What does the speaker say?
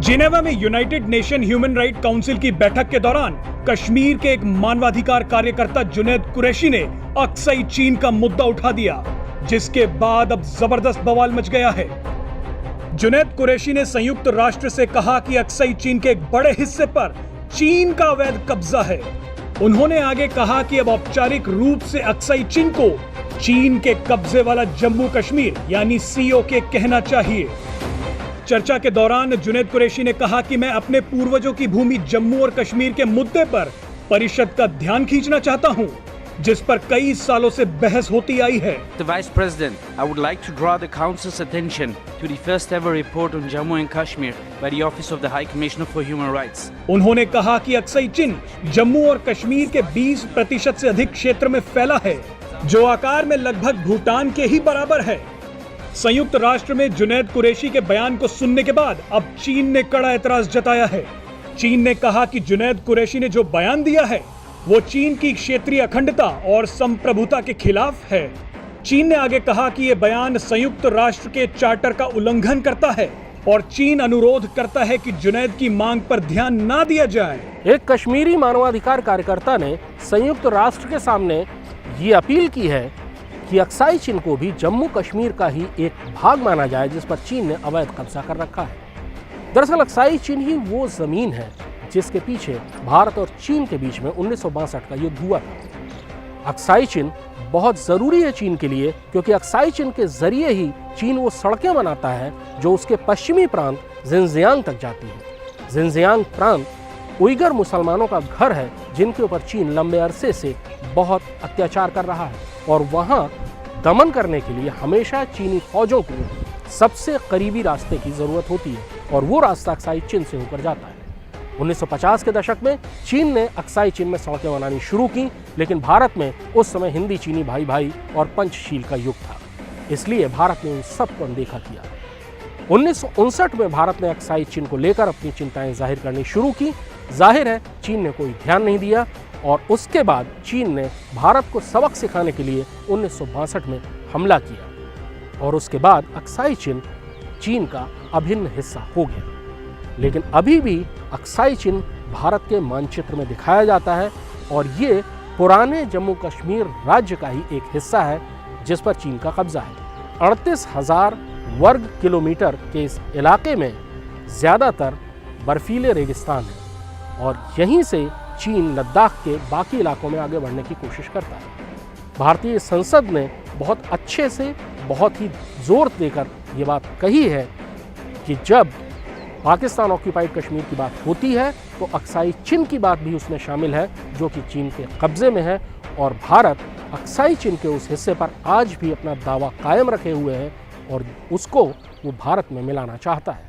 Geneva में United nation human right council की बैठक के दौरान कश्मीर के एक मानवाधिकार कार्यकर्ता जुनैद कुरैशी ने अक्साई चीन का मुद्दा उठा दिया, जिसके बाद अब जबरदस्त बवाल मच गया है। जुनैद कुरैशी ने संयुक्त राष्ट्र से कहा कि अक्साई चीन के एक बड़े हिस्से पर चीन का अवैध कब्जा है। उन्होंने आगे कहा कि अब औपचारिक रूप से अक्साई चीन को चीन के कब्जे वाला जम्मू कश्मीर यानी सीओके कहना चाहिए। चर्चा के दौरान जुनैद कुरैशी ने कहा कि मैं अपने पूर्वजों की भूमि जम्मू और कश्मीर के मुद्दे पर परिषद का ध्यान खींचना चाहता हूं, जिस पर कई सालों से बहस होती आई है। The Vice President, I would like to draw the Council's attention to the first ever report on Jammu and Kashmir by the Office of the High Commissioner for Human Rights. उन्होंने कहा कि अक्साई चीन जम्मू और कश्मीर के 20% से अधिक क्षेत्र में फैला है, जो आकार में लगभग भूटान के ही बराबर है। संयुक्त राष्ट्र में जुनैद कुरैशी के बयान को सुनने के बाद अब चीन ने कड़ा एतराज जताया है। चीन ने कहा कि जुनैद कुरैशी ने जो बयान दिया है वो चीन की क्षेत्रीय अखंडता और संप्रभुता के खिलाफ है। चीन ने आगे कहा कि यह बयान संयुक्त राष्ट्र के चार्टर का उल्लंघन करता है और चीन अनुरोध करता है कि जुनैद की मांग पर ध्यान ना दिया जाए। एक कश्मीरी मानवाधिकार कार्यकर्ता ने संयुक्त राष्ट्र के सामने ये अपील की है कि अक्साई चीन को भी जम्मू कश्मीर का ही एक भाग माना जाए, जिस पर चीन ने अवैध कब्जा कर रखा है। दरअसल अक्साई चीन ही वो जमीन है जिसके पीछे भारत और चीन के बीच में 1962 का युद्ध हुआ था। अक्साई चीन बहुत जरूरी है चीन के लिए, क्योंकि अक्साई चीन के जरिए ही चीन वो सड़कें बनाता है जो उसके पश्चिमी प्रांत जिनजियांग तक जाती है। जिनजियांग प्रांत उइगर मुसलमानों का घर है, जिनके ऊपर चीन लंबे अरसे से बहुत अत्याचार कर रहा है, और वहां दमन करने के लिए हमेशा चीनी फौजों को सबसे करीबी रास्ते की जरूरत होती है, और वो रास्ता अक्साई चीन से होकर जाता है। 1950 के दशक में चीन ने अक्साई चीन में सड़कें बनानी शुरू की, लेकिन भारत में उस समय हिंदी चीनी भाई भाई और पंचशील का युग था, इसलिए भारत ने उन सबको अनदेखा किया। 1959 में भारत ने अक्साई चीन को लेकर अपनी चिंताएं जाहिर करनी शुरू की। जाहिर है चीन ने कोई ध्यान नहीं दिया, और उसके बाद चीन ने भारत को सबक सिखाने के लिए 1962 में हमला किया, और उसके बाद अक्साई चीन चीन का अभिन्न हिस्सा हो गया। लेकिन अभी भी अक्साई चीन भारत के मानचित्र में दिखाया जाता है, और ये पुराने जम्मू कश्मीर राज्य का ही एक हिस्सा है जिस पर चीन का कब्जा है। 38,000 वर्ग किलोमीटर के इस इलाके में ज़्यादातर बर्फीले रेगिस्तान है, और यहीं से चीन लद्दाख के बाकी इलाकों में आगे बढ़ने की कोशिश करता है। भारतीय संसद ने बहुत अच्छे से, बहुत ही जोर देकर ये बात कही है कि जब पाकिस्तान ऑक्यूपाइड कश्मीर की बात होती है तो अक्साई चीन की बात भी उसमें शामिल है, जो कि चीन के कब्जे में है, और भारत अक्साई चीन के उस हिस्से पर आज भी अपना दावा कायम रखे हुए है और उसको वो भारत में मिलाना चाहता है।